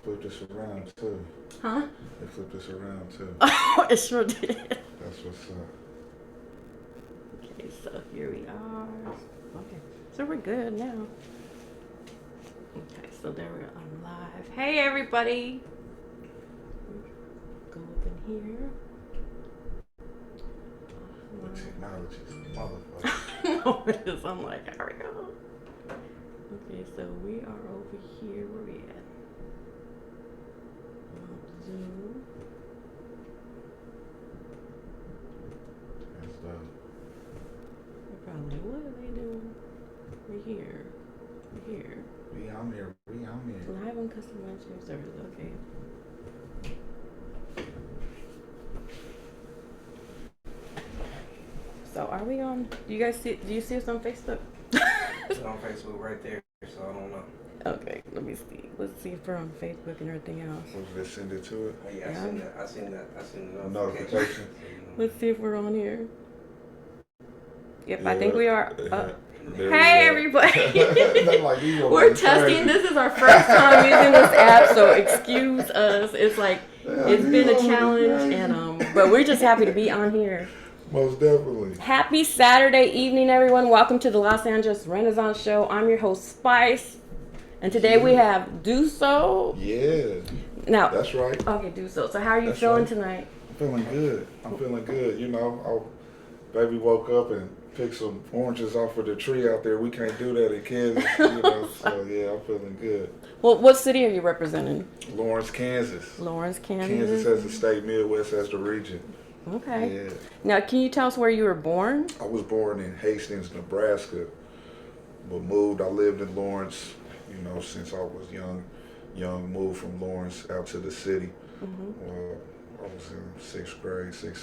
flipped this around too. Huh? They flipped this around too. Oh, it sure did. That's what's up. Okay, so here we are. Okay, so we're good now. Okay, so there we're on live. Hey, everybody. Go up in here. The technology's motherfucker. No, it is. I'm like, here we go. Okay, so we are over here. Where we at? Zoom. That's dope. They're probably, what are they doing? We're here. We're here. We on here. We on here. Live on custom live service. Okay. So are we on? Do you guys see? Do you see us on Facebook? It's on Facebook right there, so I don't know. Okay, let me see. Let's see if we're on Facebook and everything else. Was they send it to it? Oh, yeah, I seen the Notification. Let's see if we're on here. Yep, Yeah, I think we are. There Hey, we go. everybody. Like, We're testing. This is our first time using this app, so excuse us. It's like it's been a challenge, and but we're just happy to be on here. Most definitely. Happy Saturday evening, everyone. Welcome to the Los Angeles Renaissance Show. I'm your host, Spice. And today we have Ducoh. Yeah. Now, That's right. okay, Ducoh. So how are you That's feeling right. tonight? I'm feeling good. I'm feeling good. You know, baby woke up and picked some oranges off of the tree out there. We can't do that in Kansas, you know. So yeah, I'm feeling good. Well, what city are you representing? Lawrence, Kansas. Lawrence, Kansas. Kansas as the state, Midwest as the region. Okay. Yeah. Now, can you tell us where you were born? I was born in Hastings, Nebraska, but moved. I lived in Lawrence, you know, since I was young. Moved from Lawrence out to the city. I was in sixth,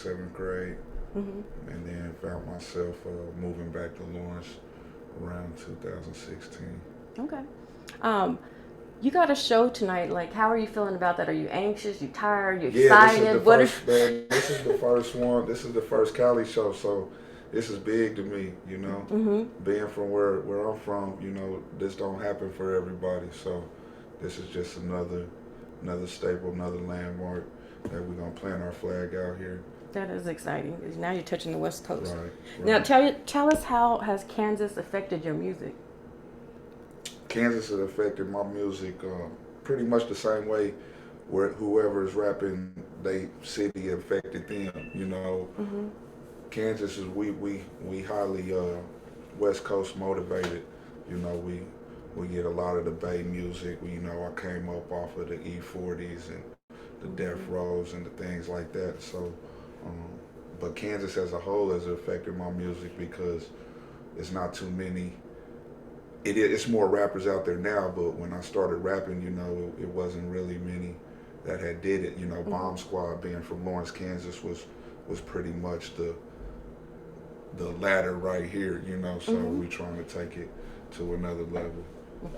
seventh grade, and then found myself moving back to Lawrence around 2016. Okay. You got a show tonight. Like, how are you feeling about that? Are you anxious? You tired? You excited? Man, this is the first one. This is the first Cali show, so this is big to me. You know, being from where I'm from, you know, this don't happen for everybody. So this is just another staple, another landmark that we're gonna plant our flag out here. That is exciting. 'Cause now you're touching the West Coast. Right. Now, tell us, how has Kansas affected your music? Kansas has affected my music pretty much the same way where whoever is rapping, they city affected them. You know, Kansas is we highly West Coast motivated. You know, we get a lot of the Bay music. You know, I came up off of the E40s and the Death Rows and the things like that. So, but Kansas as a whole has affected my music because it's not too many. It's more rappers out there now, but when I started rapping, you know, it wasn't really many that had did it. You know, Bomb Squad being from Lawrence, Kansas was pretty much the ladder right here, you know, so we trying to take it to another level.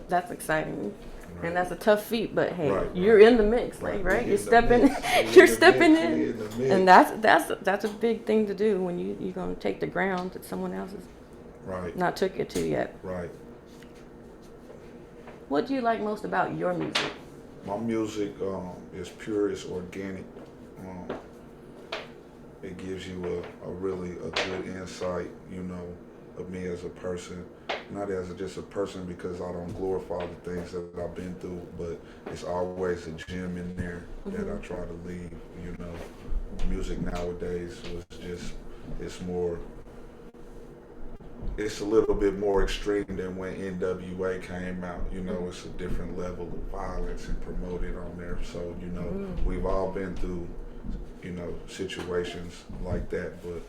That's exciting. Right. And that's a tough feat, but hey, Right, you're in the mix, like, right? You're stepping, you're stepping in, and that's a big thing to do when you're gonna take the ground that someone else has not took it to yet. Right. What do you like most about your music? My music is pure, it's organic. It gives you a really good insight, you know, of me as a person. Not as just a person because I don't glorify the things that I've been through, but it's always a gem in there that I try to leave, you know. Music nowadays it's a little bit more extreme than when NWA came out. You know, it's a different level of violence and promoted on there. So, you know, we've all been through, you know, situations like that, but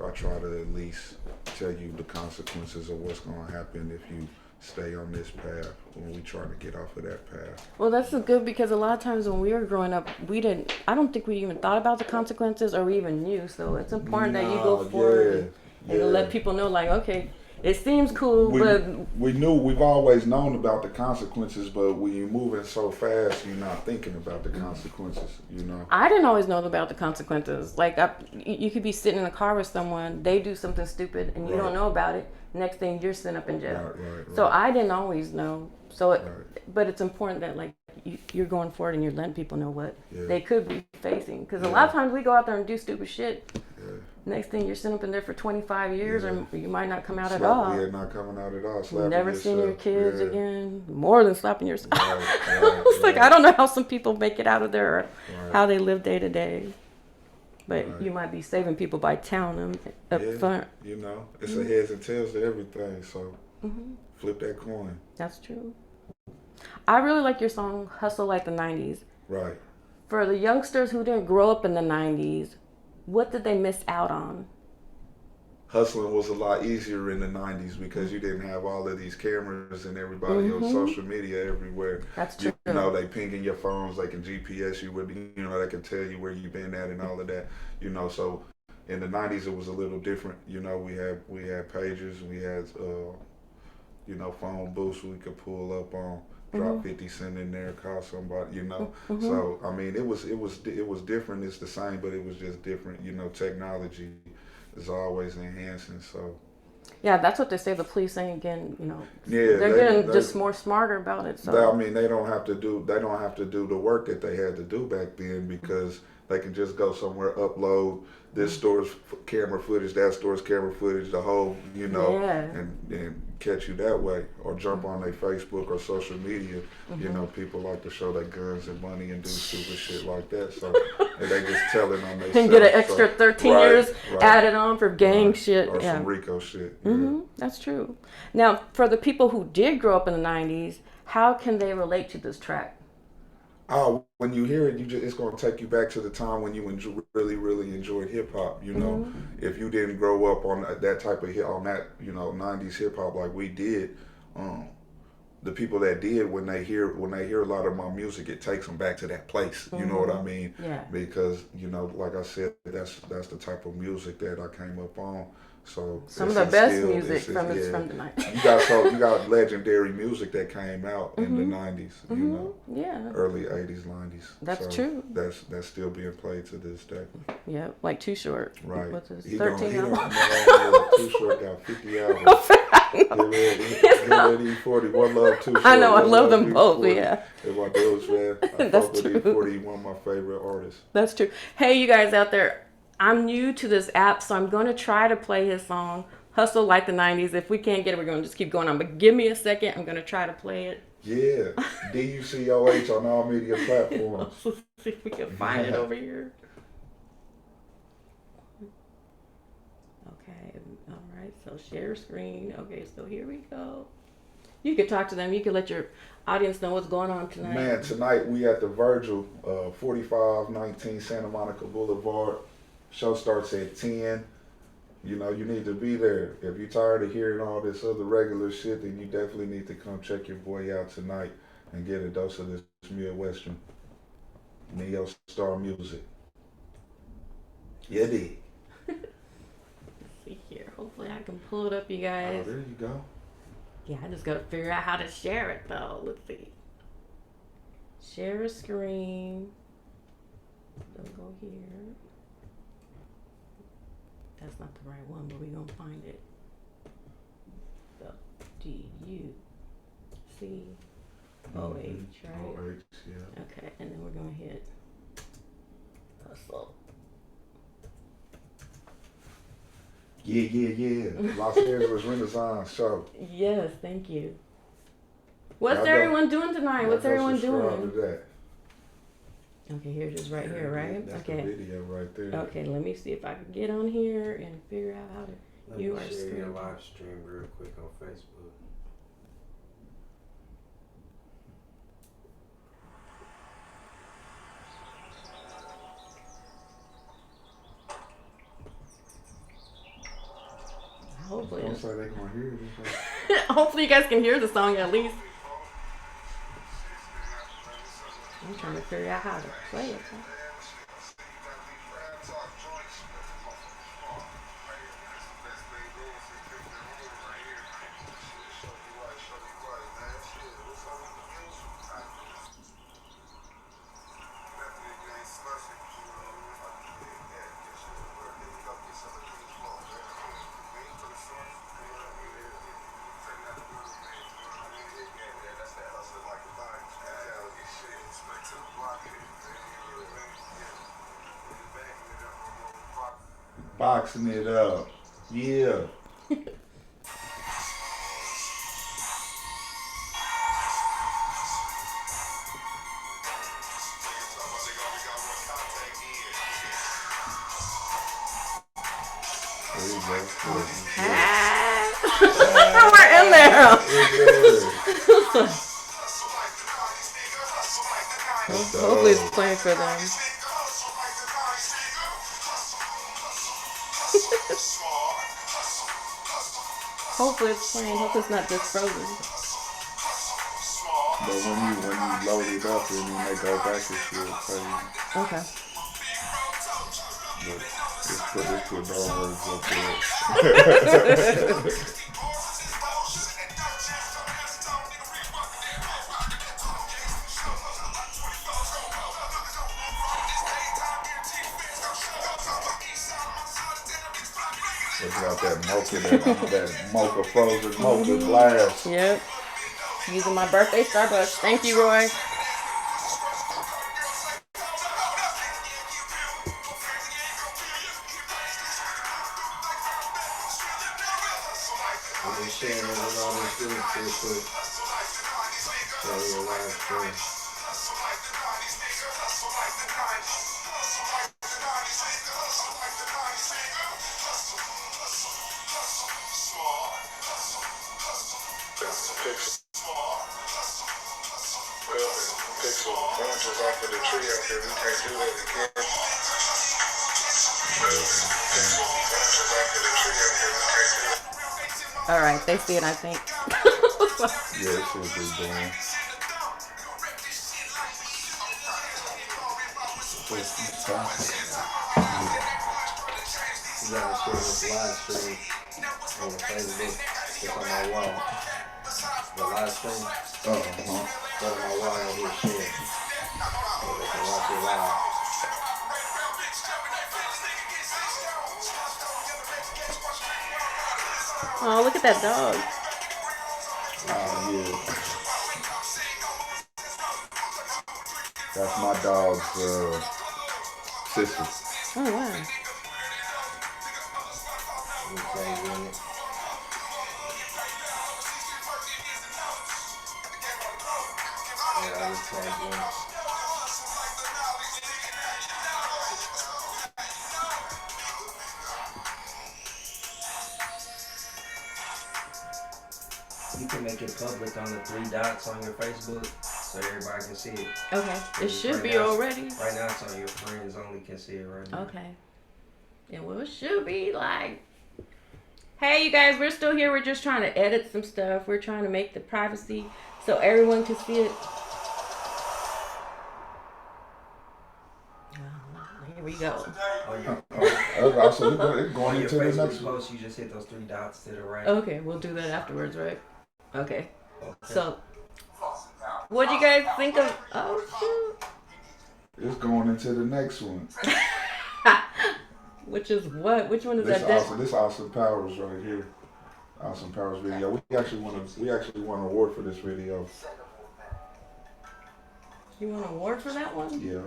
I try to at least tell you the consequences of what's going to happen if you stay on this path when we try to get off of that path. Well, that's good because a lot of times when we were growing up, I don't think we even thought about the consequences or we even knew. So it's important that you go forward and to let people know, like, okay, it seems cool, but we've always known about the consequences, but when you're moving so fast, you're not thinking about the consequences, you know. I didn't always know about the consequences. Like, you could be sitting in a car with someone, they do something stupid, and you don't know about it. Next thing, you're sitting up in jail. Right. So I didn't always know. So, but it's important that, like, you're going for it and you're letting people know what Yeah. they could be facing. Because a Yeah. lot of times we go out there and do stupid shit. Yeah. Next thing you're sitting up in there for 25 years, Yeah. or you might not come out at Slap, all. yeah, not coming out at all. Slapping Never seen your yourself. kids Yeah. again. More than slapping yourself. Right, It's like, right. I don't know how some people make it out of there, or Right. how they live day to day. But Right. you might be saving people by telling them up Yeah, front. you know, it's a heads and tails to everything. So Hmm. flip that coin. That's true. I really like your song "Hustle Like the '90s." Right. For the youngsters who didn't grow up in the '90s, what did they miss out on? Hustling was a lot easier in the 90s because you didn't have all of these cameras and everybody on social media everywhere. That's true. You know, they pinging your phones, they can GPS you, they can tell you where you've been at and all of that. You know, so in the 90s it was a little different. You know, we had pagers, we had phone booths we could pull up on, drop 50 cent in there, call somebody, you know. So I mean, it was different. It's the same, but it was just different. You know, technology is always enhancing. So Yeah, that's what they say. The police ain't getting, yeah, they're getting just more smarter about it. So I mean, they don't have to do the work that they had to do back then because they can just go somewhere, upload this store's camera footage, that store's camera footage, the whole, and catch you that way, or jump on their Facebook or social media. You know, people like to show their guns and money and do stupid shit like that. So and they just telling on themselves. and get an extra 13 years added on for gang shit. Or some Rico shit. Yeah. That's true. Now, for the people who did grow up in the 90s, how can they relate to this track? Oh, when you hear it, it's going to take you back to the time when you really, really enjoyed hip hop. You know, if you didn't grow up on that type of on that 90s hip hop like we did, the people that did, when they hear a lot of my music, it takes them back to that place. You know what I mean? Yeah. Because like I said, that's the type of music that I came up on. So some of the best music from the 90s. You got legendary music that came out in the 90s. You know, early 80s, 90s. That's true. That's still being played to this day. Yeah, like Too Short. Right. What's his He 13 don't, albums? Too Short got 50 albums. Get ready, 40. One Love, Too Short. I know, I love them both. Yeah. If I do it, man. That's fuck with true. E40, one of my favorite artists. That's true. Hey, you guys out there, I'm new to this app, so I'm going to try to play his song, Hustle Like the 90s. If we can't get it, we're going to just keep going on. But give me a second. I'm going to try to play it. Yeah. DUCOH on all media platforms. Let's see if we can find it over here. Okay. All right. So share screen. Okay. So here we go. You could talk to them. You could let your audience know what's going on tonight. Man, tonight we at the Virgil, 4519 Santa Monica Boulevard. Show starts at 10. You know, you need to be there. If you're tired of hearing all this other regular shit, then you definitely need to come check your boy out tonight and get a dose of this Midwestern Neo Star music. Yeah, dig. Let's see here. Hopefully I can pull it up, you guys. Oh, there you go. Yeah, I just got to figure out how to share it, though. Let's see. Share a screen. Don't go here. That's not the right one, but we're going to find it. So, DUCOH, right? OH, yeah. Okay, and then we're going to hit Hustle. Yeah. Los Angeles Renaissance show. Yes, thank you. What's Y'all everyone doing tonight? What's everyone subscribe doing? to that. Okay, here's just right here, right? That's Okay. the video right there. Okay, let me see if I can get on here and figure out how to. Let You me are share your screwed. live stream real quick on Facebook. Hopefully, Don't say they gonna hear it. hopefully you guys can hear the song at least. I'm trying to figure out how to play it. Boxing it up. Yeah. There you go. We're in there. Hopefully it's playing for them. Hopefully it's playing. Hope it's not just frozen. But when you load it up and then they go back, it should play. Okay. But let's put downwards up there. Looking out that mocha frozen mocha glass. Yep. Using my birthday Starbucks. Thank you, Roy. I've been sharing it with all these dudes real quick. So your live stream. Pick some branches off of the tree out there. We can't do that again. All right, they see it, I think. Yeah, it should be doing. You gotta share this live stream on Facebook. It's on my wall. The live stream. Go to my wall and hit share. So they can watch it live. Oh, look at that dog. Oh, yeah. That's my dog's sister. Oh, wow. We play with it. Yeah, I just tagged in. You can make it public on the 3 dots on your Facebook so everybody can see it. Okay. It should Right be now- already. Right now it's on your friends only can see it right now. Okay. Yeah, well, it should be like, hey, you guys, we're still here. We're just trying to edit some stuff. We're trying to make the privacy so everyone can see it. Here we go. Also, it's going On your into the Facebook next one. post, you just hit those 3 dots to the right. Okay, we'll do that afterwards, right? Okay. Okay. So, what do you guys think of? Oh, shoot. It's going into the next one. Which is what? Which one is This that? this Austin Powers right here. Austin Powers video. We actually won an award for this video. You want an award for that one? Yeah.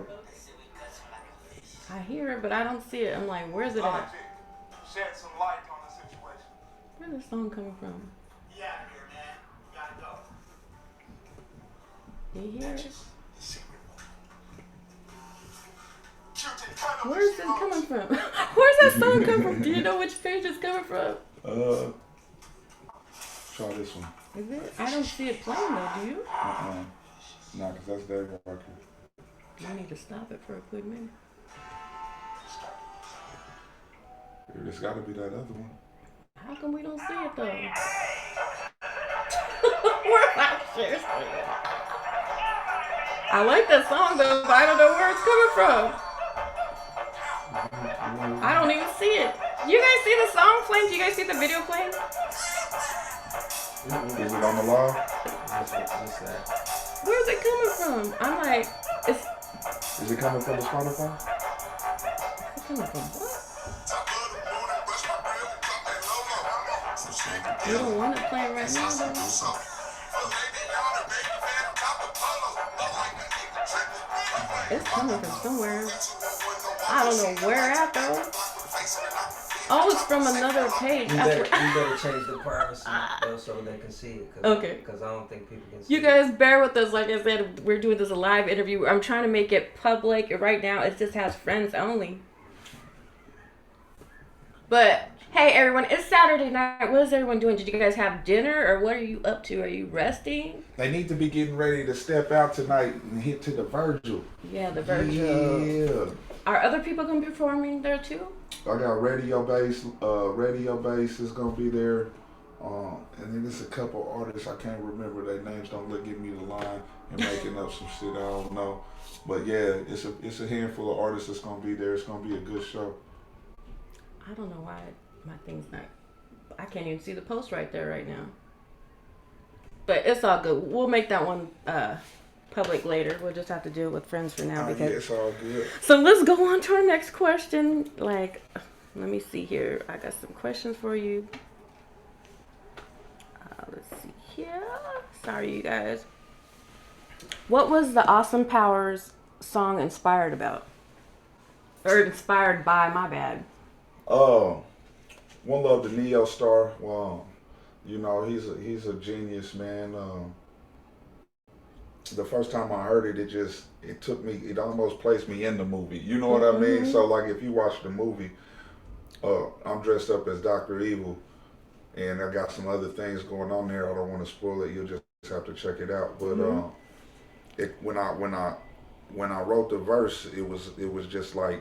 I hear it, but I don't see it. I'm like, where's it at? Shed some light on the situation. Where's this song coming from? Yeah, here, man. You gotta go. You hear it? Where's Where's this coming from? Where's that song coming from? Do you know which page it's coming from? Try this one. Is it? I don't see it playing though, do you? Nah, cause that's Dave Walker. You need to stop it for a quick minute. It's gotta be that other one. How come we don't see it though? We're not seriously. I like that song though, but I don't know where it's coming from. I don't even see it. You guys see the song playing? Do you guys see the video playing? Is it on the live? What's that? Where's it coming from? I'm like, it's Is it coming from the Spotify? coming from what? You don't want it playing right now though? It's coming from somewhere. I don't know where at though. Oh, it's from another page. You better change the privacy so they can see it. Okay. Because I don't think people can see You guys bear with us. Like I said, we're doing this a live interview. I'm trying to make it public. Right now, it just has friends only. But hey, everyone, it's Saturday night. What is everyone doing? Did you guys have dinner, or what are you up to? Are you resting? They need to be getting ready to step out tonight and hit to the Virgil. Yeah, the Virgil. Yeah. Are other people going to be performing there too? I got Radio Bass. Radio Bass is gonna be there, and then there's a couple artists I can't remember their names. Don't give me the line and making up some shit I don't know. But yeah, it's a handful of artists that's gonna be there. It's gonna be a good show. I don't know why my thing's not. I can't even see the post right there right now. But it's all good. We'll make that one public later. We'll just have to deal with friends for now because yeah, it's all good. So let's go on to our next question. Like, let me see here. I got some questions for you. Let's see here. Sorry, you guys. What was the Awesome Powers song inspired about? Or inspired by, my bad. One Love the Neo Star. Well, you know, he's a genius, man. The first time I heard it, it almost placed me in the movie. You know what I mean? So like if you watch the movie, I'm dressed up as Dr. Evil, and I got some other things going on there. I don't want to spoil it. You'll just have to check it out. But when I wrote the verse, it was just like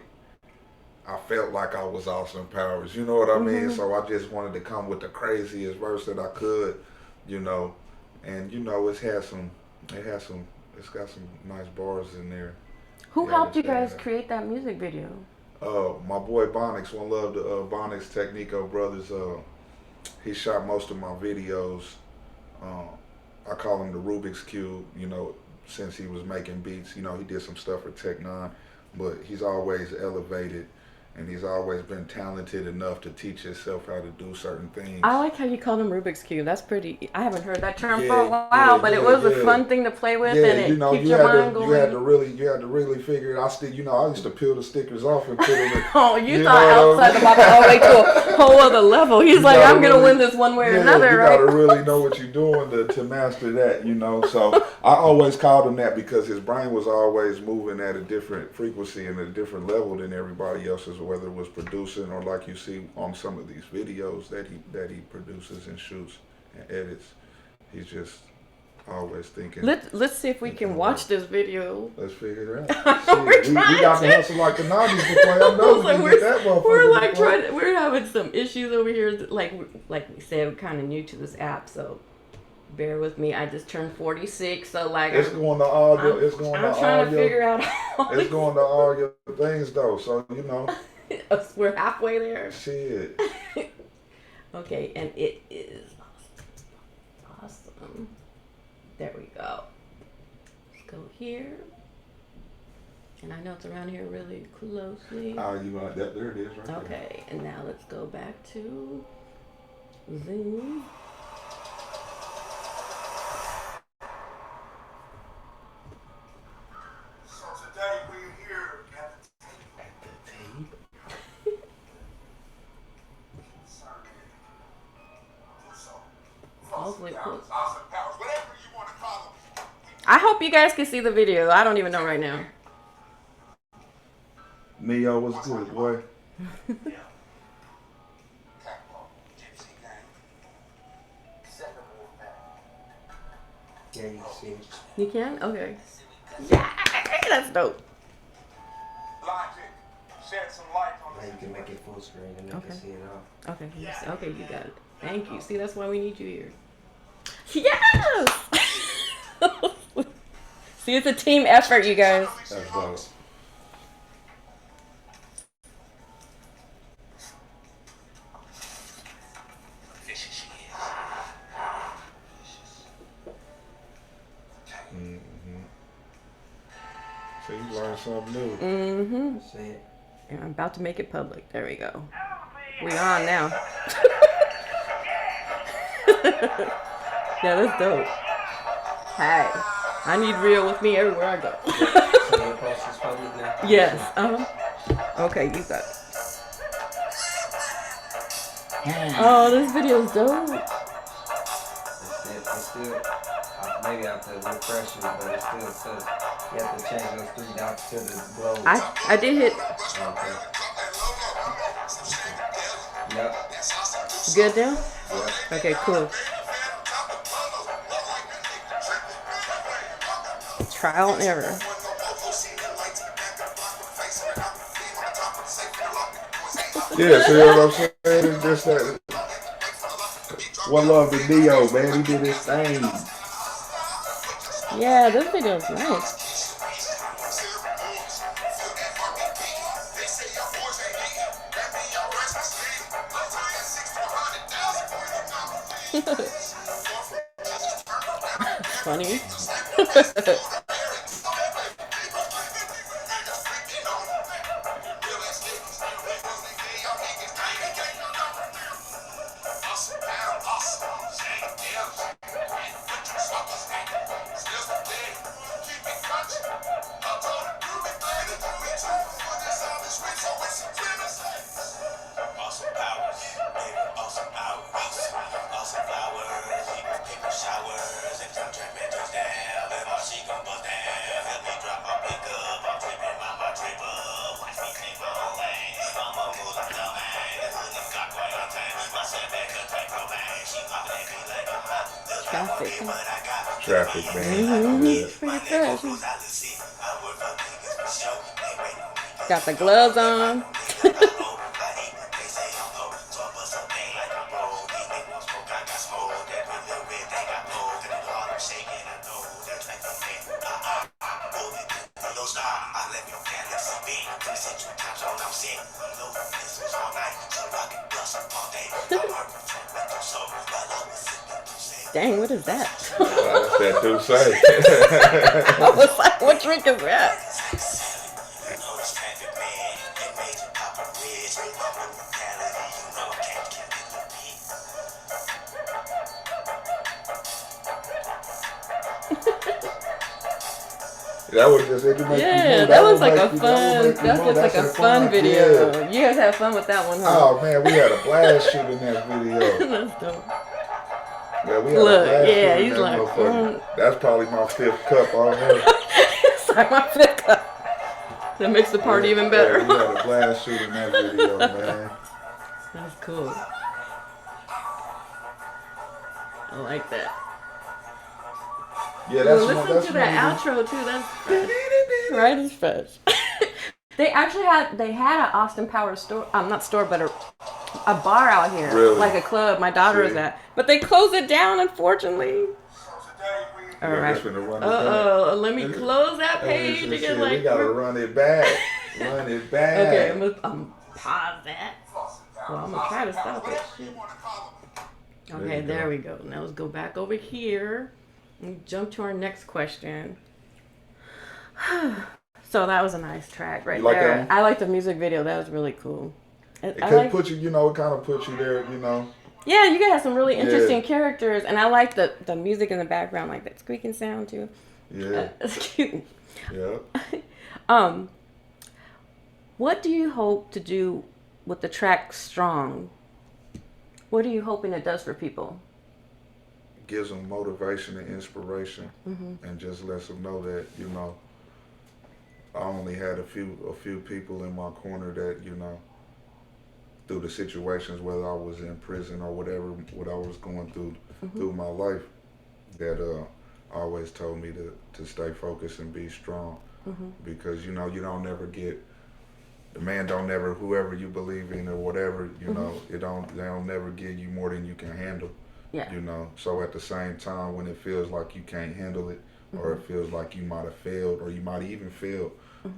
I felt like I was Austin Powers. You know what I mean? So I just wanted to come with the craziest verse that I could, you know, and you know it's got some nice bars in there. Who helped you guys create that music video? My boy Bonix, One Love to Bonix Technico Brothers. He shot most of my videos. I call him the Rubik's Cube, you know, since he was making beats. You know, he did some stuff for Tech 9, but he's always elevated. And he's always been talented enough to teach himself how to do certain things. I like how you called him Rubik's Cube. That's pretty. I haven't heard that term for a while, but it was a fun thing to play with, and it keeps your mind going. You had to really figure it. I used to peel the stickers off and put them in. Oh, you thought outside the box all the way to a whole other level. He's like, I'm gonna win this one way or another, right? You gotta really know what you're doing to master that, you know. So I always called him that because his brain was always moving at a different frequency and a different level than everybody else's. Whether it was producing or like you see on some of these videos that he produces and shoots and edits, he's just always thinking. Let's see if we can watch this video. Let's figure it out. we got to hustle like the 90s to play. I know we can get that motherfucker. We're having some issues over here. Like we said, we're kind of new to this app, so bear with me. I just turned 46, so like it's going to all your. It's going to all your. I'm trying to figure out. It's going to all your things though, so you know. We're halfway there. Shit. Okay, and it is awesome. There we go. Let's go here. And I know it's around here really closely. Oh, you want that? There it is, right Okay, and now let's go back to Zoom. So today we're here at the tape. Hopefully, Awesome Powers, whatever you want to call them. I hope you guys can see the video. I don't even know right now. Neo, what's good, boy? Yeah, you can see it. You can? Okay. Yeah, that's dope. Logic, shed some light on Now this. you can make it full screen and they can see it all. Okay. Okay, you got it. Thank you. See, that's why we need you here. Yes! See, it's a team effort, you guys. That's dope. So you learned something new. See it. And I'm about to make it public. There we go. We on now. Yeah, that's dope. Hey, I need real with me everywhere I go. So your post is public now? Yes. Okay, you got it. Oh, this video's dope. It's still, maybe I have to refresh it, but it's still says you have to change those 3 dots to the globe. I did hit. Okay. Yep. Good now? Yep. Okay, cool. Trial and error. Yeah, see what I'm saying? It's just that. One love to Neo, man. He did his thing. Yeah, this video's nice. Funny. Traffic, man. Pretty fresh. Got the gloves on. Dang, what is that? That's that Ducoh. I was like, what drink is that? That was just it. Yeah, that was like a fun. That was like a fun video. Yeah. You guys had fun with that one, huh? Oh man, we had a blast shooting that video. That's dope. Yeah, we had Look, a blast yeah, shooting he's that like, motherfucker. That's probably my 5th cup on here. It's like my 5th cup. That makes the party even better. Yeah, we had a blast shooting that video, man. That's cool. I like that. Yeah, that's listen that's to that outro too. That's fresh. Right, it's fresh. They had an Austin Powers store. Not store, but a bar out here, really? Like a club. My daughter was at, but they closed it down, unfortunately. All right. Let me close that page to get like. We gotta run it back. Run it back. Okay, I'm gonna pause that. Well, I'm gonna try to stop it. Shit. Okay, there we go. Now let's go back over here and jump to our next question. So that was a nice track right like there. I like the music video. That was really cool. It could put you, it kind of put you there, Yeah, you guys have some really interesting characters, and I like the music in the background, like that squeaking sound too. Yeah. It's cute. Yeah. What do you hope to do with the track Strong? What are you hoping it does for people? Gives them motivation and inspiration, and just lets them know that, I only had a few people in my corner that, through the situations, whether I was in prison or whatever, what I was going through my life, that always told me to stay focused and be strong, because you don't never get. The man don't never, whoever you believe in or whatever, they don't never give you more than you can handle. Yeah. So at the same time, when it feels like you can't handle it, or it feels like you might have failed, or you might even failed,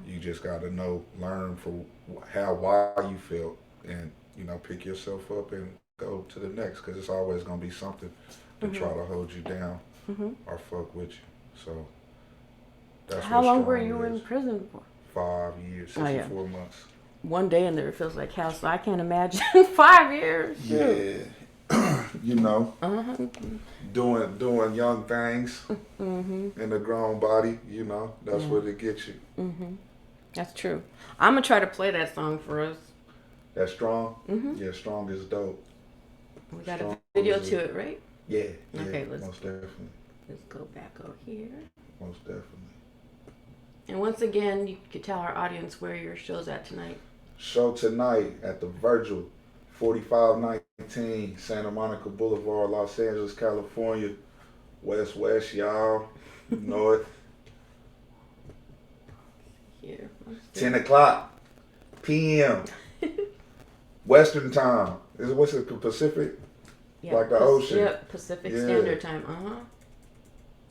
you just got to learn from why you failed, and pick yourself up and go to the next, because it's always gonna be something to try to hold you down or fuck with you. So that's how long were you in prison for? 5 years, 64 months. One day in there feels like hell, so I can't imagine 5 years. Yeah. Doing young things in a grown body, that's what it gets you. That's true. I'm gonna try to play that song for us. That Strong? Yeah, Strong is dope. We got a video to it, right? Yeah. Okay, most definitely. Let's go back over here. Most definitely. And once again, you could tell our audience where your show's at tonight. Show tonight at the Virgil, 4519 Santa Monica Boulevard, Los Angeles, California. West, y'all. North. Here. 10 o'clock p.m. Western time. What's it, Pacific? Yeah, like the ocean. Yep, Pacific Standard Time.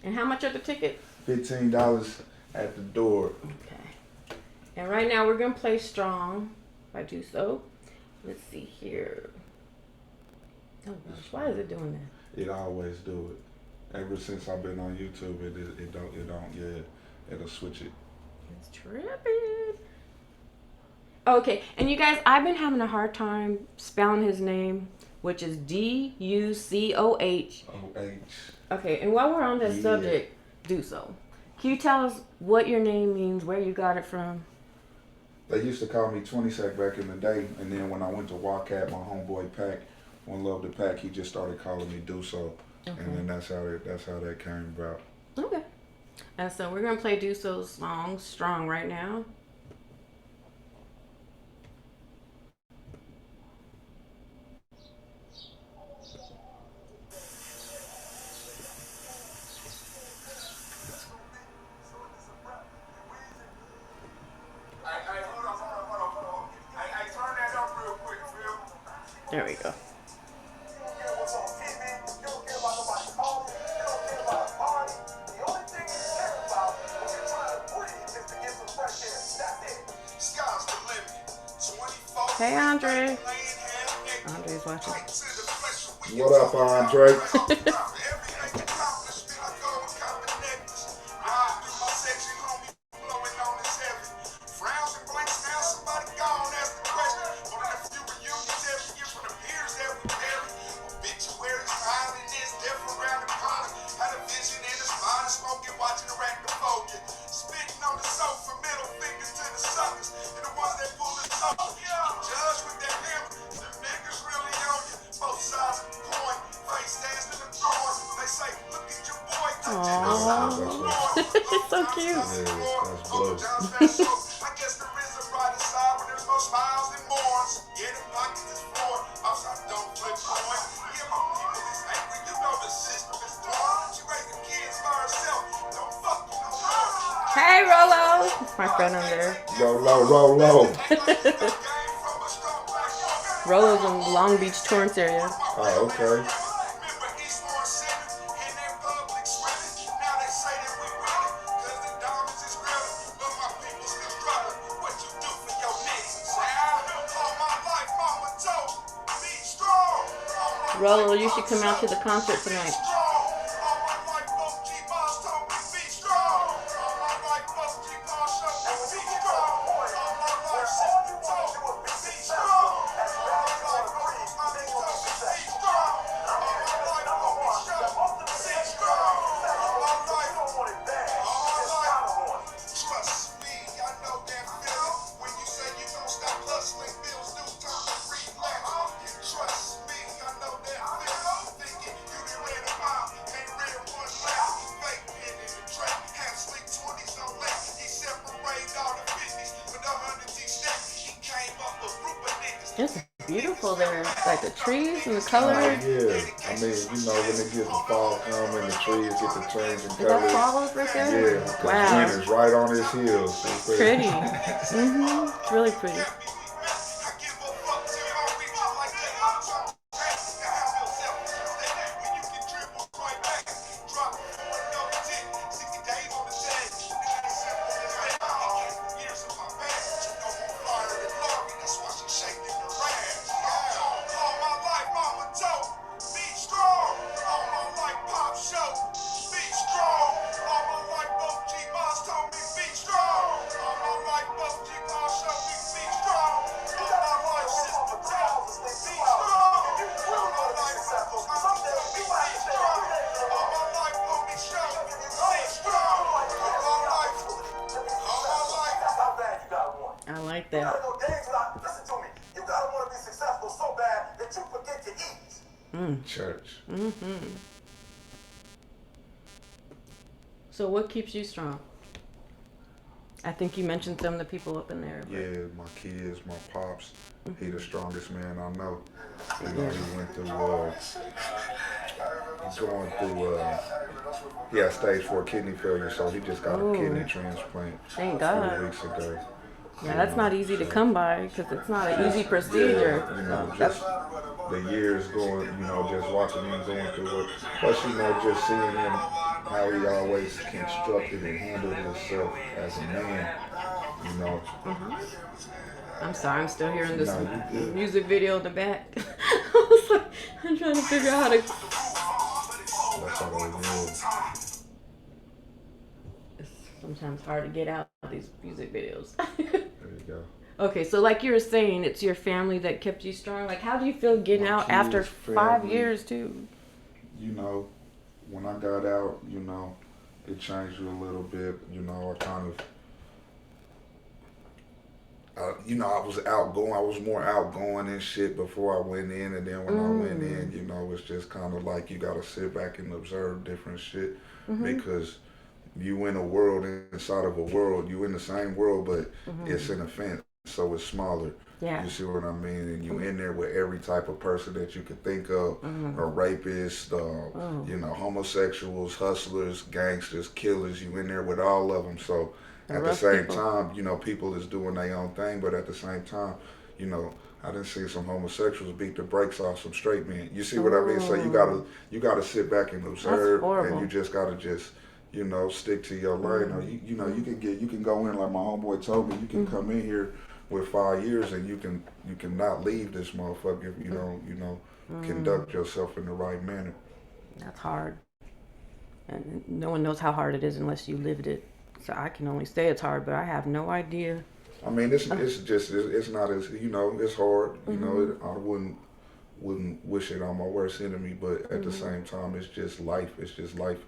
And how much are the tickets? $15 at the door. Okay. And right now we're gonna play Strong by Ducoh. Let's see here. Oh gosh, why is it doing that? It always do it. Ever since I've been on YouTube, it don't. Yeah, it'll switch it. It's tripping. Okay, and you guys, I've been having a hard time spelling his name, which is Ducoh. Okay, and while we're on that subject, Ducoh, can you tell us what your name means, where you got it from? They used to call me 20 Sec back in the day, and then when I went to Wildcat, my homeboy Pac, One Love to Pac, he just started calling me Ducoh, and then that's how that came about. Okay, and so we're gonna play Ducoh's song "Strong" right now. There we go. Hey, Andre. Andre's watching. What up, Andre? It's so cute. Yeah, that's blue. Hey, Rolo. That's my friend on there. Rolo. Rolo's in Long Beach, Torrance area. Oh, okay. Rolo, you should come out to the concert tonight. It's beautiful there, like the trees and the colors. Yeah, I mean, when it gets the fall come and the trees get to change in colors. Is that fall right there? Yeah, wow. Winter's right on his heels. So pretty. It's really pretty. I like that. Listen to me. You gotta want to be successful so bad that you forget to eat. Church. So what keeps you strong? I think you mentioned some of the people up in there. But... Yeah, my kids, my pops. He the strongest man I know. You know, he went through, he had stage 4 kidney failure, so he just got a kidney transplant Thank a God. few weeks ago. Yeah, that's not easy to come by because it's not an easy procedure. Yeah, you know, just the years going, you know, just watching him going through it. Plus, you know, just seeing him, how he always constructed and handled himself as a man, you know. I'm sorry, I'm still hearing this No, you good. music video in the back. I was like, I'm trying to figure out how to. That's how they roll. It's sometimes hard to get out these music videos. There you go. Okay, so like you were saying, it's your family that kept you strong. Like, how do you feel getting My out kids, after 5 family. years too? You know, when I got out, you know, it changed a little bit. You know, I kind of, you know, I was outgoing. I was more outgoing and shit before I went in. And then when I went in, you know, it's just kind of like you got to sit back and observe different shit because you in a world inside of a world. You in the same world, but it's an offense. So it's smaller. Yeah. You see what I mean? And you in there with every type of person that you could think of. A rapist, you know, homosexuals, hustlers, gangsters, killers. You in there with all of them. So at the same time, you know, people is doing their own thing. But at the same time, you know, I done seen some homosexuals beat the brakes off some straight men. You see what I mean? So you gotta sit back and observe. And you just gotta you know, stick to your lane. Or you know, you can go in like my homeboy told me. You can come in here with 5 years and you can not leave this motherfucker if you don't conduct yourself in the right manner. That's hard, and no one knows how hard it is unless you lived it. So I can only say it's hard, but I have no idea. I mean, it's not as, you know, it's hard. You know, I wouldn't wish it on my worst enemy, but at the same time, it's just life. It's just life.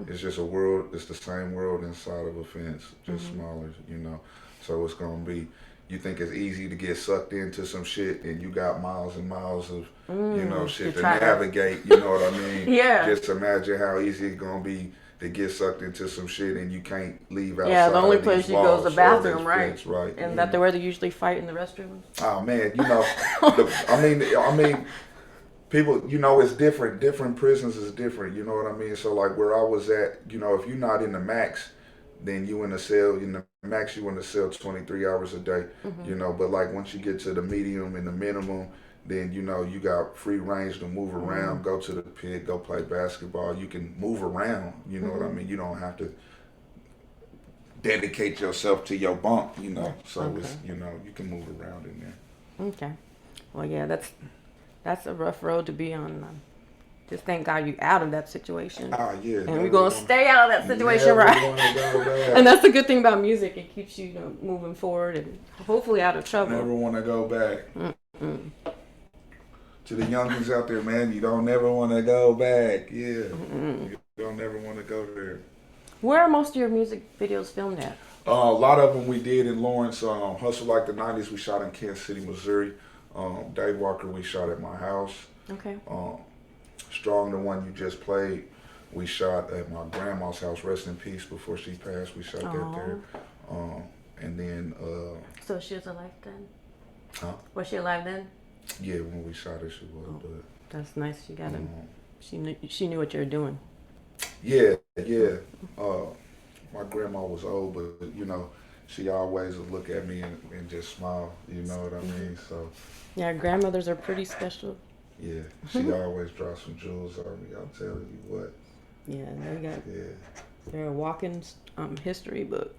It's just a world. It's the same world inside of a fence, just smaller. You know, so it's gonna be. You think it's easy to get sucked into some shit, and you got miles and miles of, you know, shit to navigate. You know what I mean? Yeah. Just imagine how easy it's gonna be to get sucked into some shit, and you can't leave outside. Yeah, the only place you go is the bathroom, right? Fence, right? And that where they usually fight in the restroom. Oh man, you know, I mean, people, you know, it's different. Different prisons is different. You know what I mean? So like where I was at, you know, if you're not in the max, then you in the cell. In the max, you in the cell 23 hours a day. You know, but like once you get to the medium and the minimum, then you know you got free range to move around, go to the pit, go play basketball. You can move around. You know what I mean? You don't have to dedicate yourself to your bunk. You know, so it's, you know, you can move around in there. Okay. Well, yeah, that's a rough road to be on. Just thank God you out of that situation. Ah, yeah. And we're going to stay out of that situation, right? And that's the good thing about music. It keeps you, moving forward and hopefully out of trouble. Never want to go back. To the youngins out there, man, you don't never want to go back. Yeah. You don't never want to go there. Where are most of your music videos filmed at? A lot of them we did in Lawrence. Hustle Like the 90s, we shot in Kansas City, Missouri. Dave Walker, we shot at my house. Okay. Strong, the one you just played, we shot at my grandma's house. Rest in peace. Before she passed, we shot that there. And then. So she was alive then? Huh? Was she alive then? Yeah, when we shot her, she was. But that's nice. You got she knew what you were doing. Yeah. My grandma was old, but you know, she always would look at me and just smile. You know what I mean? So. Yeah, grandmothers are pretty special. Yeah, she always drops some jewels on me. I'm telling you what. Yeah, they're a walking history book.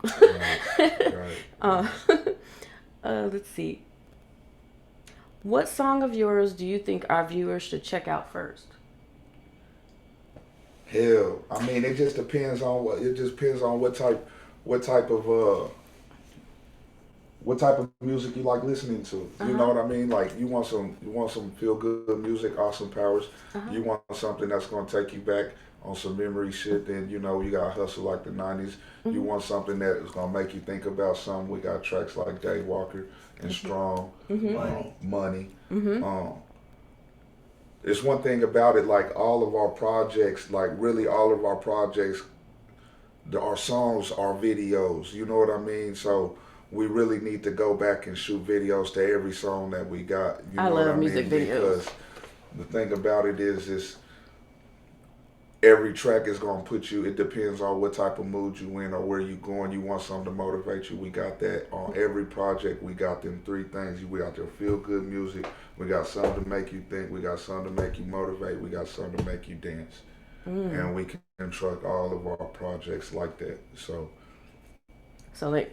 Right. Let's see. What song of yours do you think our viewers should check out first? Hell, I mean, it just depends on what type of music you like listening to. You know what I mean? Like you want some feel good music, Austin Powers. You want something that's gonna take you back on some memory shit, then you know you got Hustle Like the 90s. You want something that is gonna make you think about something. We got tracks like Dave Walker and Strong, Money. it's one thing about it, like all of our projects, like really all of our projects, our songs are videos. You know what I mean? So we really need to go back and shoot videos to every song that we got. You I know love what I music mean? videos. Because the thing about it is every track is gonna put you. It depends on what type of mood you in or where you going. You want something to motivate you. We got that on every project. We got them three things. We got your feel good music. We got something to make you think. We got something to make you motivate. We got something to make you dance. And we can truck all of our projects like that. So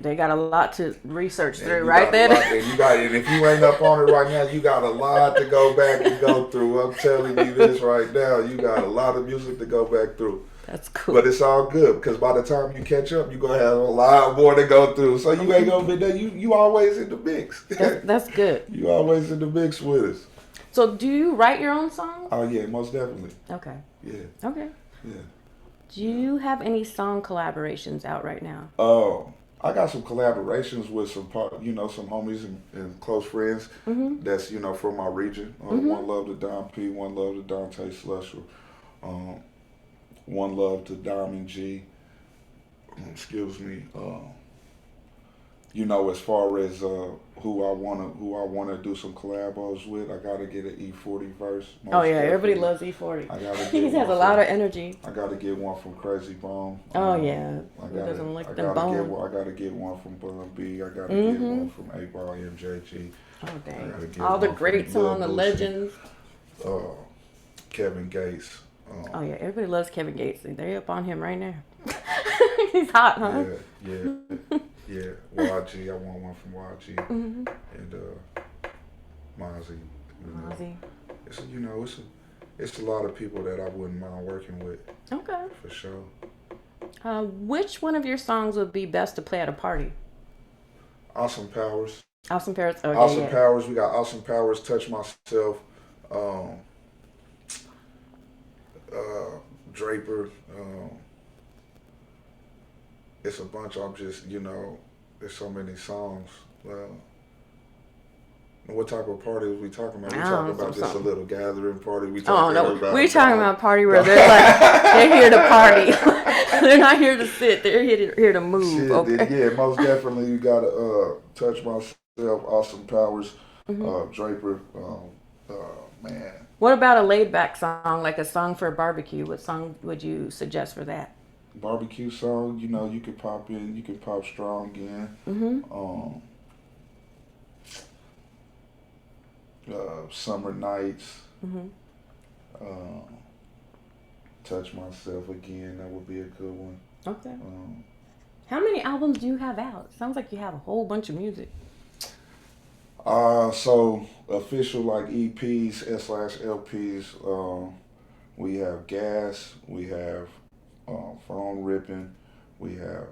they got a lot to research through, You right got there. a lot, and if you ain't up on it right now, you got a lot to go back and go through. I'm telling you this right now. You got a lot of music to go back through. That's cool. But it's all good because by the time you catch up, you're going to have a lot more to go through. So you ain't going to be there. You always in the mix. That's good. You always in the mix with us. So do you write your own songs? Oh, yeah, most definitely. Okay. Yeah. Okay. Yeah. Do you have any song collaborations out right now? Oh, I got some collaborations with some homies and close friends. That's from my region. One love to Don P, one love to Dante Slusher, one love to Diamond G. Excuse me. As far as who I wanna do some collabos with, I gotta get an E40 verse. Oh yeah, everybody loves E40. I gotta He has a lot of energy. I gotta get one from Crazy Bone. Oh yeah, Who doesn't like them bone. I gotta get one from Bun B. I gotta get one from 8-Ball MJG. Oh dang! Get All the one from greats Lil on the Boosie, legends. Kevin Gates. Oh yeah, everybody loves Kevin Gates. They up on him right now. He's hot, huh? Yeah. YG. I want one from YG and Mozzie. Mozzie. It's a lot of people that I wouldn't mind working with. Okay. For sure. Which one of your songs would be best to play at a party? Awesome Powers. Awesome Powers. Okay, Awesome Powers. We got Awesome Powers. Touch Myself. Draper. It's a bunch. I'm just there's so many songs. What type of party was we talking about? We talking about just a little gathering party. We talking about we're talking about a party where they're like they're here to party. They're not here to sit. They're here to move. Shit, okay. Yeah, most definitely. You gotta Touch Myself. Awesome Powers. Draper. Man. What about a laid back song, like a song for a barbecue? What song would you suggest for that? Barbecue song, you can pop in, you can pop strong in. Summer Nights. Touch Myself again, that would be a good one. Okay. How many albums do you have out? Sounds like you have a whole bunch of music. So official like EPs/LPs. We have Gas. We have Phone Ripping. We have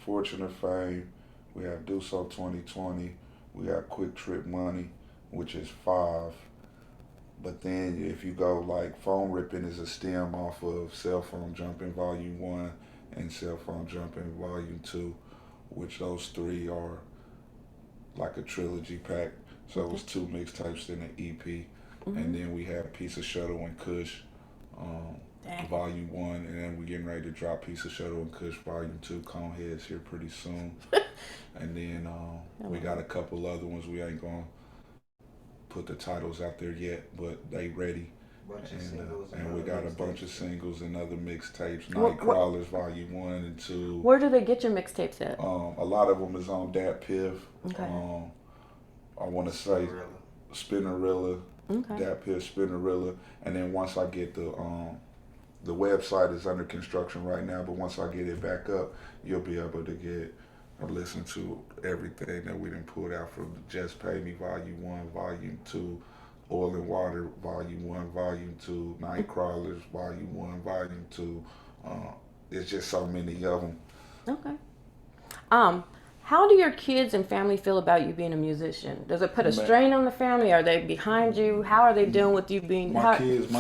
Fortune of Fame. We have Ducoh 2020. We have Quick Trip Money, which is 5. But then if you go like Phone Ripping is a stem off of Cell Phone Jumping Volume 1 and Cell Phone Jumping Volume 2, which those 3 are like a trilogy pack. So it was 2 mixtapes in an EP. And then we have Piece of Shuttle and Kush, Volume 1, and then we're getting ready to drop Piece of Shuttle and Kush Volume 2. Coneheads here pretty soon. And then we got a couple other ones. We ain't gonna put the titles out there yet, but they ready. And we got a bunch of singles and other mixtapes. Nightcrawlers Volume 1 and 2. Where do they get your mixtapes at? A lot of them is on Dat Piff. Okay. I want to say Spinnerilla. Okay. Dat Piff, Spinnerilla. And then once I get the website is under construction right now, but once I get it back up, you'll be able to get or listen to everything that we done pulled out from Just Pay Me Volume 1, Volume 2, Oil and Water Volume 1, Volume 2, Nightcrawlers Volume 1, Volume 2. It's just so many of them. Okay. How do your kids and family feel about you being a musician? Does it put a strain on the family? Are they behind you? How are they doing with you being? My kids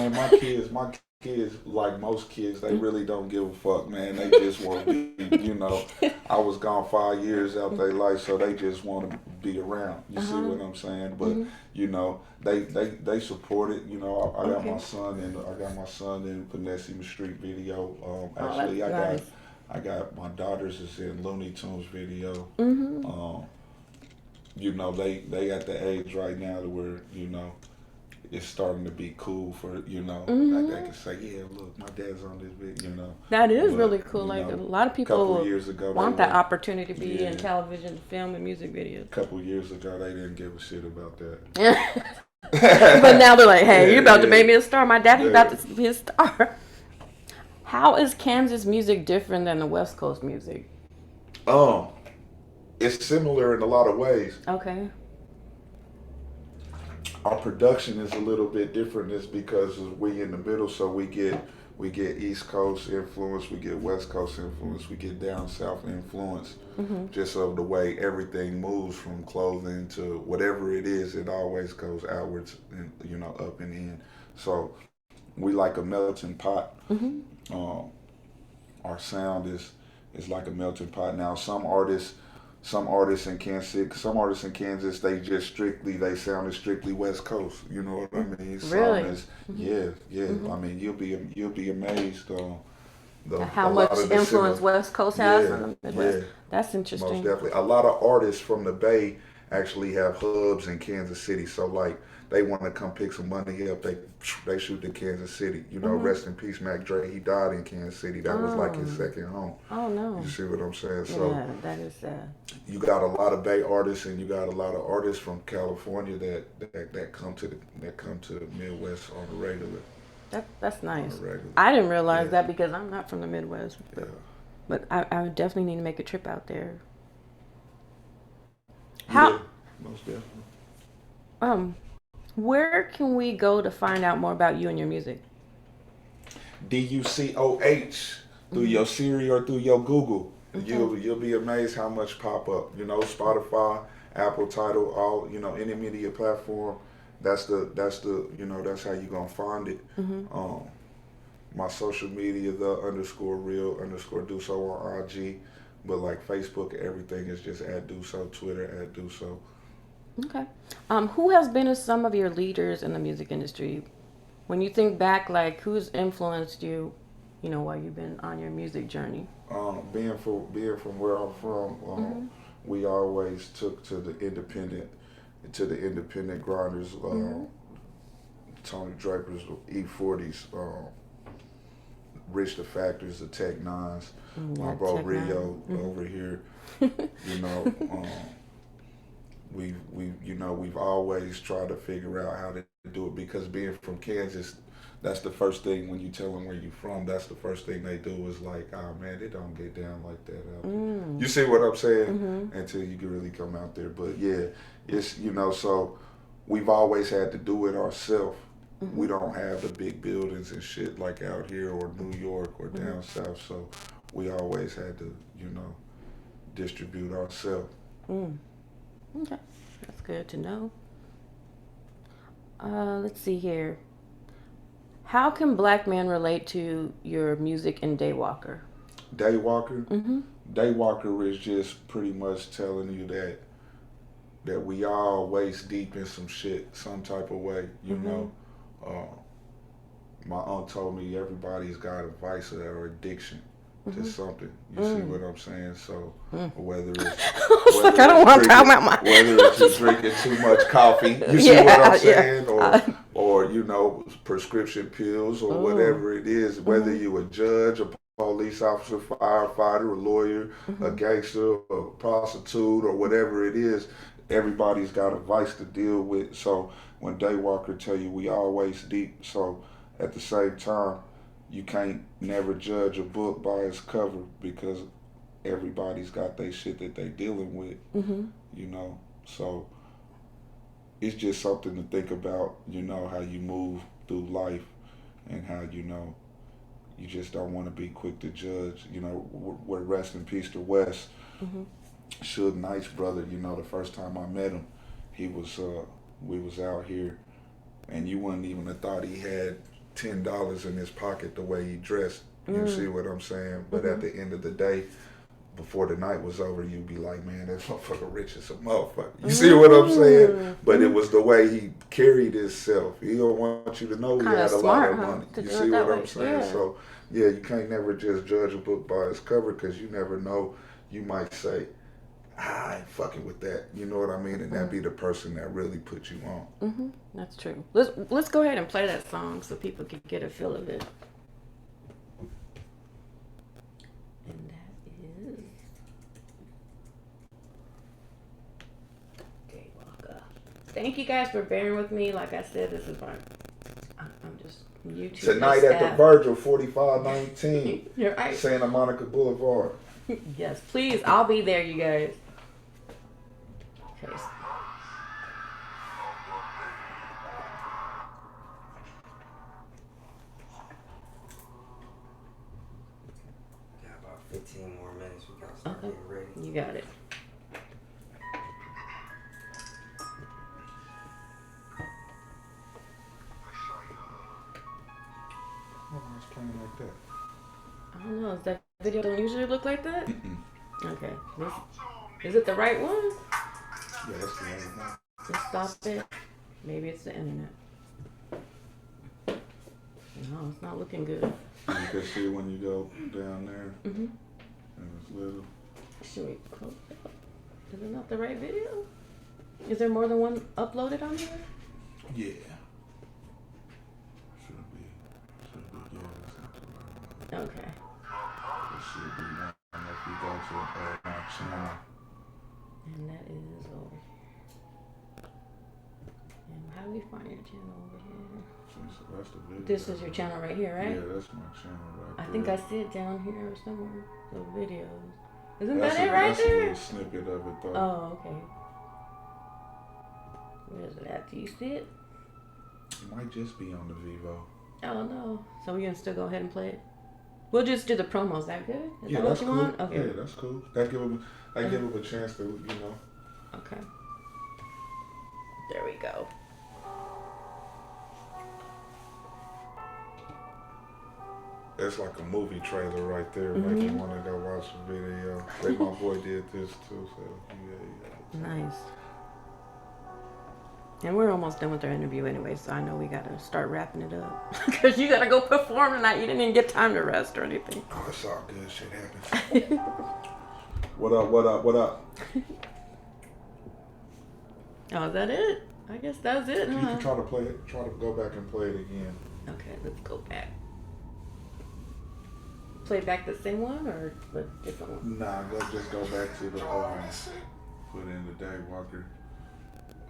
kids, like most kids, they really don't give a fuck, man. They just want to be, I was gone 5 years out their life, so they just want to be around. You see what I'm saying? But they support it. I got my son in Panessima Street video. Actually, I got my daughters is in Looney Tunes video. They at the age right now to where it's starting to be cool for like they can say, yeah, look, my dad's on this video. That is really cool. Like a lot of people years ago, want that opportunity to be in television, film, and music videos. A couple years ago, they didn't give a shit about that. But now they're like, hey, you're about to make me a star. My daddy's about to be a star. How is Kansas music different than the West Coast music? It's similar in a lot of ways. Okay. Our production is a little bit different. It's because we in the middle, so we get East Coast influence, we get West Coast influence, we get down South influence. Just of the way everything moves from clothing to whatever it is, it always goes outwards and up and in. So we like a melting pot. Our sound is like a melting pot. Now some artists in Kansas, they sounded strictly West Coast. You know what I mean? Really? I mean, you'll be amazed how much influence West Coast has on the Midwest. Yeah. That's interesting. Most definitely. A lot of artists from the Bay actually have hubs in Kansas City. So like they want to come pick some money up, they shoot to Kansas City. Rest in peace, Mac Dre. He died in Kansas City. That was like his second home. Oh no. You see what I'm saying? So yeah, that is sad. You got a lot of Bay artists, and you got a lot of artists from California that come to the Midwest on the regular. That's nice. I didn't realize that because I'm not from the Midwest. But I would definitely need to make a trip out there. Yeah, most definitely. Where can we go to find out more about you and your music? DUCOH through your Siri or through your Google. You'll be amazed how much pop up. Spotify, Apple, Tidal, all any media platform. That's that's how you gonna find it. My social media, _real_Ducoh on IG, but like Facebook, everything is just @Ducoh, Twitter @Ducoh. Okay. Who has been some of your leaders in the music industry? When you think back, like who's influenced you, while you've been on your music journey? Being from where I'm from, we always took to the independent grinders, Tony Draper's, E40s, Rich the Factors, the Tech Nines, my bro Rio over here. We've always tried to figure out how to do it, because being from Kansas, that's the first thing when you tell them where you're from. That's the first thing they do is like, oh man, they don't get down like that out there. You see what I'm saying? Until you can really come out there. But yeah, it's so we've always had to do it ourselves. We don't have the big buildings and shit like out here or New York or down south. So we always had to, distribute ourselves. Okay, that's good to know. Let's see here. How can black men relate to your music in Daywalker? Daywalker? Daywalker is just pretty much telling you that we all waist deep in some shit, some type of way, my aunt told me everybody's got a vice or addiction to something. You see what I'm saying? So whether it's I don't want to talk about my whether it's you drinking too much coffee, you see what I'm saying, or prescription pills or whatever it is. Whether you a judge, a police officer, firefighter, a lawyer, a gangster, a prostitute, or whatever it is, everybody's got a vice to deal with. So when Daywalker tell you we always deep, so at the same time, you can't never judge a book by its cover, because everybody's got their shit that they dealing with, So it's just something to think about, how you move through life and how, you just don't want to be quick to judge. We're rest in peace to Wes. Suge Knight's brother, the first time I met him, he was, we was out here, and you wouldn't even have thought he had $10 in his pocket the way he dressed. You see what I'm saying? But at the end of the day, before the night was over, you'd be like, man, that motherfucker rich as a motherfucker. You see what I'm saying? But it was the way he carried himself. He don't want you to know he had a lot of money. You see what I'm saying? Yeah. So, yeah, you can't never just judge a book by its cover, because you never know. You might say, I ain't fucking with that. You know what I mean? And that be the person that really put you on. That's true. Let's go ahead and play that song so people can get a feel of it. And that is Daywalker. Thank you guys for bearing with me. Like I said, this is my I'm just YouTube. Tonight at the Virgil, 4519 You're right. Santa Monica Boulevard. Yes, please. I'll be there, you guys. Okay. Got about 15 more minutes. We gotta start getting ready. You got it. Why is it playing like that? I don't know. Is that video don't usually look like that? Okay. Is it the right one? Yeah, that's the right one. Just stop it. Maybe it's the internet. No, it's not looking good. You can see when you go down there, and it's little. Should we close it up? Is it not the right video? Is there more than one uploaded on here? Yeah. Should be. Yeah, that's not the right one. Okay. It should be one if you go to my channel. And that is over. And how do we find your channel over here? That's the video. This is your channel right here, right? Yeah, that's my channel right there. I think I see it down here somewhere. The videos. Isn't That's that it right that's a there? little snippet of it though. Oh, okay. Where is it at? Do you see it? It might just be on the Vivo. Oh no. So we're gonna still go ahead and play it? We'll just do the promo. Is that good? Is that that's what you cool. want? Okay. Yeah, that's cool. That give them a chance to, you know. Okay. There we go. That's like a movie trailer right there. Make you want to go watch the video. Like my boy did this too, so yeah. Nice. And we're almost done with our interview anyway, so I know we gotta start wrapping it up. Because you gotta go perform tonight. You didn't even get time to rest or anything. Oh, it's all good. Shit happens. What up? What up? What up? Oh, is that it? I guess that was it, You huh? can try to play it. Try to go back and play it again. Okay, let's go back. Play back the same one or a different one? Nah, let's just go back to the put in the Daywalker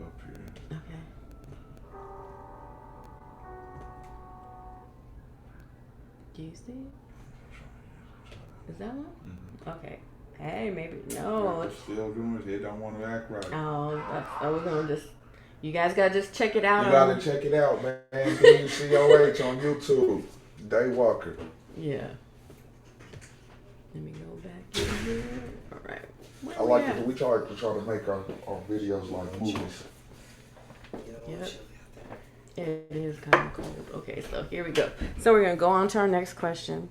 up here. Okay. Do you see it? Is that one? Okay. Hey, maybe no. It's still doing it. They don't want to act right. Oh, we're gonna just. You guys gotta just check it out. You gotta check it out, man. DUCOH on YouTube. Daywalker. Yeah. Let me go back in here. All right. I like it. We try to make our videos like movies. Yep. It is kind of cold. Okay, so here we go. So we're gonna go on to our next question.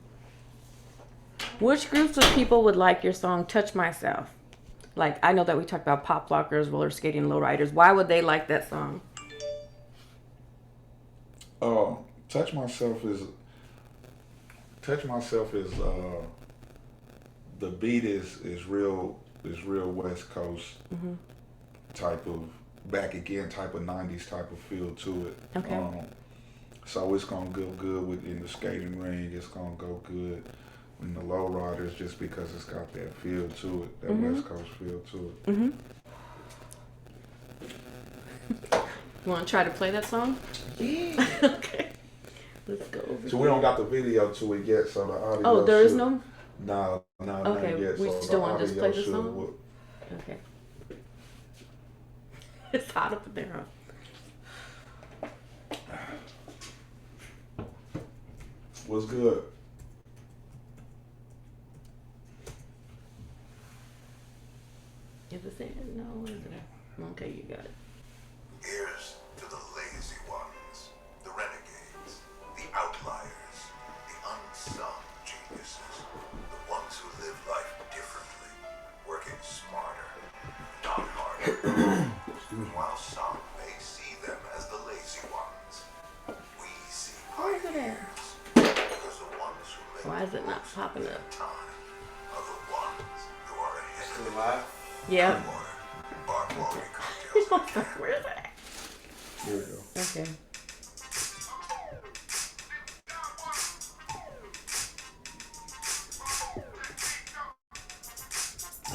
Which groups of people would like your song "Touch Myself"? Like, I know that we talked about pop lockers, roller skating, lowriders. Why would they like that song? Touch Myself is the beat is real West Coast type of back again type of 90s type of feel to it. Okay. So it's gonna go good in the skating ring. It's gonna go good in the lowriders just because it's got that feel to it, that West Coast feel to it. You want to try to play that song? Yeah. Okay. Let's go over So we don't got the video to it yet, so the audio. Oh, there is no? No, Okay, not yet. we so still want to just play the should song? work. Okay. It's hot up in there, huh? What's good? Is it saying? No, is it? Okay, you got it. Here's to the lazy ones, the renegades, the outlaws. While some may see them as the lazy ones, we see Where is it at? because the ones who make Why is it not popping up? time are the ones who are ahead of Still live? Yeah. Bartwari cocktails. Where is it? Here we go. Okay.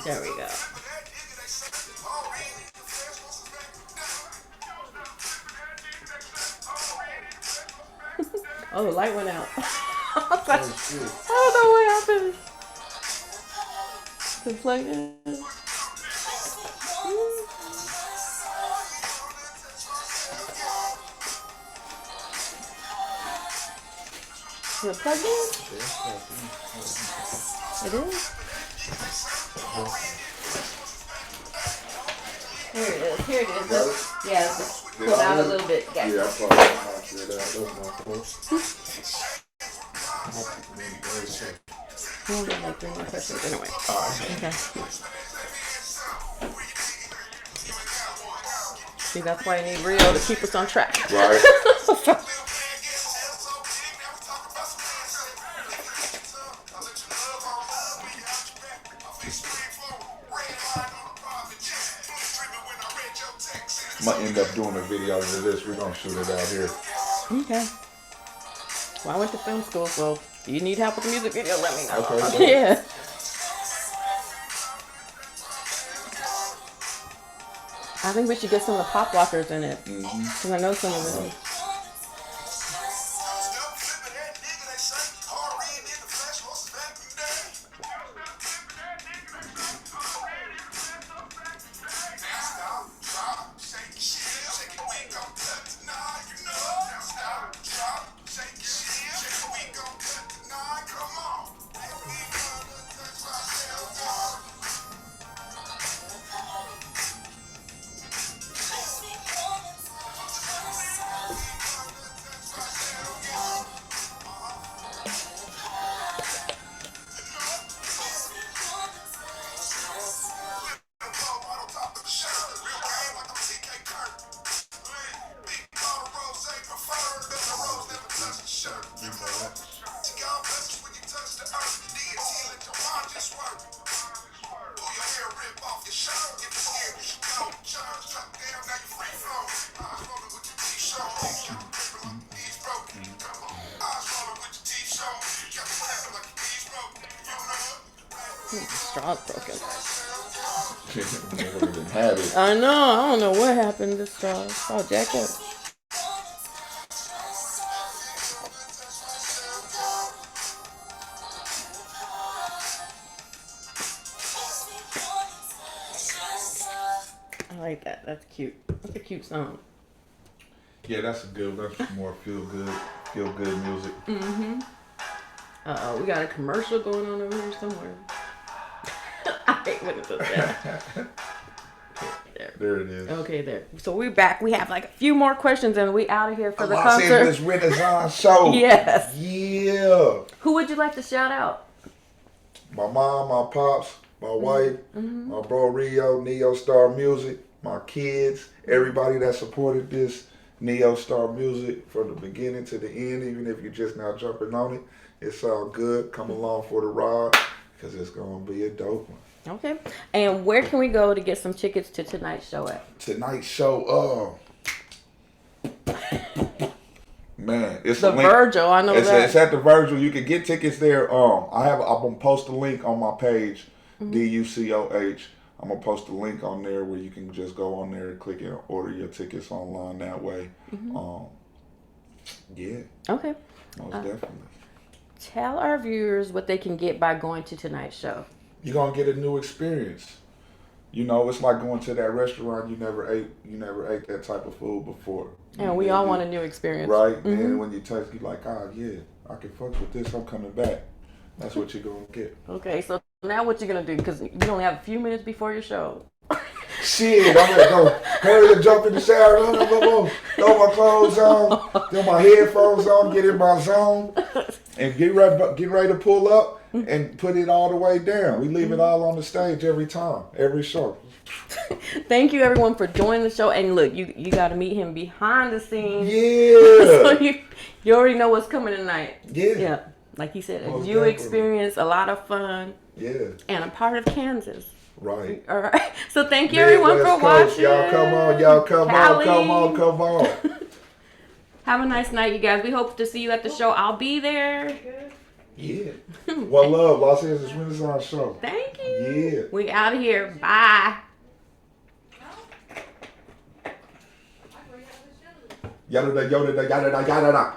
There we go. Oh, the light went out. I was like, I don't know what happened. The plug in. Is it plugged in? It is? Here it is. Here it is. Yeah, it's just pulled out a little bit. Yeah. Yeah, I probably knocked it out. That's my fault. We'll get like 3 more questions anyway. Okay. See, that's why you need Rio to keep us on track. Right. Might end up doing a video of this. We're gonna shoot it out here. Okay. Well, I went to film school, so if you need help with the music video, let me know. Okay. Yeah. I think we should get some of the pop blockers in it. Because I know some of them. Straw's broken. Have it. I know. I don't know what happened to the straw. It's all jacked up. I like that. That's cute. That's a cute song. Yeah, that's a good. That's more feel good music. Mm-hmm. Uh-oh, we got a commercial going on over here somewhere. I hate when it does that. There it is. Okay, there. So we're back. We have like a few more questions and we out of here for the Los concert. Angeles Renaissance show. Yes. Yeah. Who would you like to shout out? My mom, my pops, my wife, my bro Rio, Neo Star Music, my kids, everybody that supported this Neo Star Music from the beginning to the end, even if you're just now jumping on it. It's all good. Come along for the ride because it's going to be a dope one. Okay. And where can we go to get some tickets to tonight's show at? Tonight's show, man, it's The a link. Virgil, I know that. It's at the Virgil. You can get tickets there. I'm gonna post a link on my page, DUCOH. I'm gonna post a link on there where you can just go on there and click and order your tickets online that way. Yeah. Okay. Most definitely. Tell our viewers what they can get by going to tonight's show. You're gonna get a new experience. You know, it's like going to that restaurant you never ate that type of food before. And we all want a new experience. Right? And when you taste, you're like, yeah, I can fuck with this, I'm coming back. That's what you're gonna get. Okay, so now what you gonna do? Because you only have a few minutes before your show. Shit, I'm gonna go hurry and jump in the shower, throw my clothes on, throw my headphones on, get in my zone, and get ready to pull up. and put it all the way down. We leave it all on the stage every time, every show. Thank you everyone for joining the show. And look, you got to meet him behind the scenes. Yeah. So you already know what's coming tonight. Yeah. Yeah. Like he said, Most you definitely. experience a lot of fun. Yeah. And a part of Kansas. Right. All right. So thank you everyone for watching. Y'all come on. Y'all come Cali. on. Come on. Have a nice night, you guys. We hope to see you at the show. I'll be there. Yeah. Well, love, Los Angeles Renaissance Show. Thank you. Yeah. We out of here. Bye. Yada da, yada da, yada da, yada da.